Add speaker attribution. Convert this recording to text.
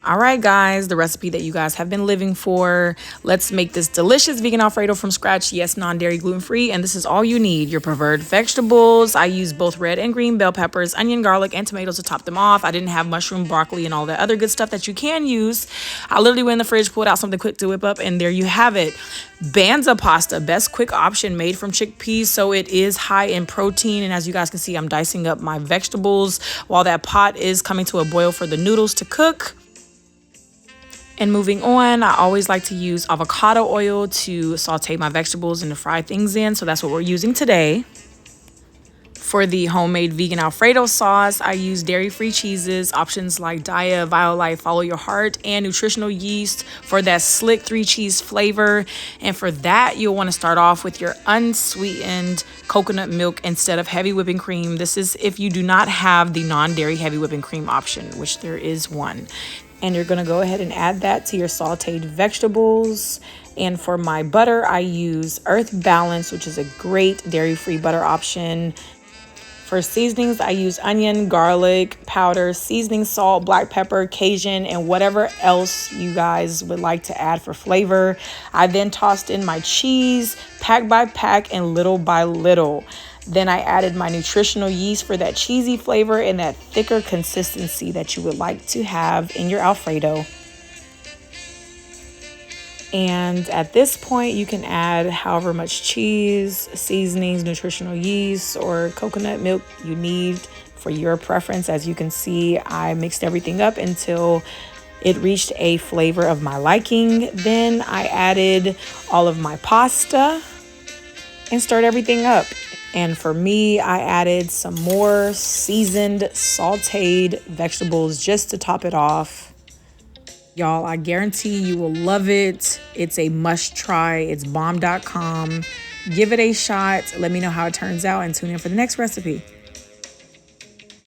Speaker 1: All right, guys, the recipe that you guys have been living for. Let's make this delicious vegan Alfredo from scratch. Yes, non-dairy, gluten-free, and this is all you need. Your preferred vegetables. I use both red and green bell peppers, onion, garlic, and tomatoes to top them off. I didn't have mushroom, broccoli, and all that other good stuff that you can use. I literally went in the fridge, pulled out something quick to whip up, and there you have it. Banza pasta, best quick option, made from chickpeas, so it is high in protein. And as you guys can see, I'm dicing up my vegetables while that pot is coming to a boil for the noodles to cook. And moving on, I always like to use avocado oil to saute my vegetables and to fry things in. So that's what we're using today. For the homemade vegan Alfredo sauce, I use dairy-free cheeses, options like Daiya, Violife, Follow Your Heart, and Nutritional Yeast for that slick 3-cheese flavor. And for that, you'll want to start off with your unsweetened coconut milk instead of heavy whipping cream. This is if you do not have the non-dairy heavy whipping cream option, which there is one. And you're going to go ahead and add that to your sauteed vegetables. And for my butter, I use Earth Balance, which is a great dairy-free butter option. For seasonings, I use onion, garlic powder, seasoning salt, black pepper, Cajun, and whatever else you guys would like to add for flavor. I then tossed in my cheese, pack by pack and little by little. Then I added my nutritional yeast for that cheesy flavor and that thicker consistency that you would like to have in your Alfredo. And at this point, you can add however much cheese, seasonings, nutritional yeast, or coconut milk you need for your preference. As you can see, I mixed everything up until it reached a flavor of my liking. Then I added all of my pasta and stirred everything up. And for me, I added some more seasoned, sauteed vegetables just to top it off. Y'all, I guarantee you will love it. It's a must try. It's bomb.com. Give it a shot. Let me know how it turns out and tune in for the next recipe.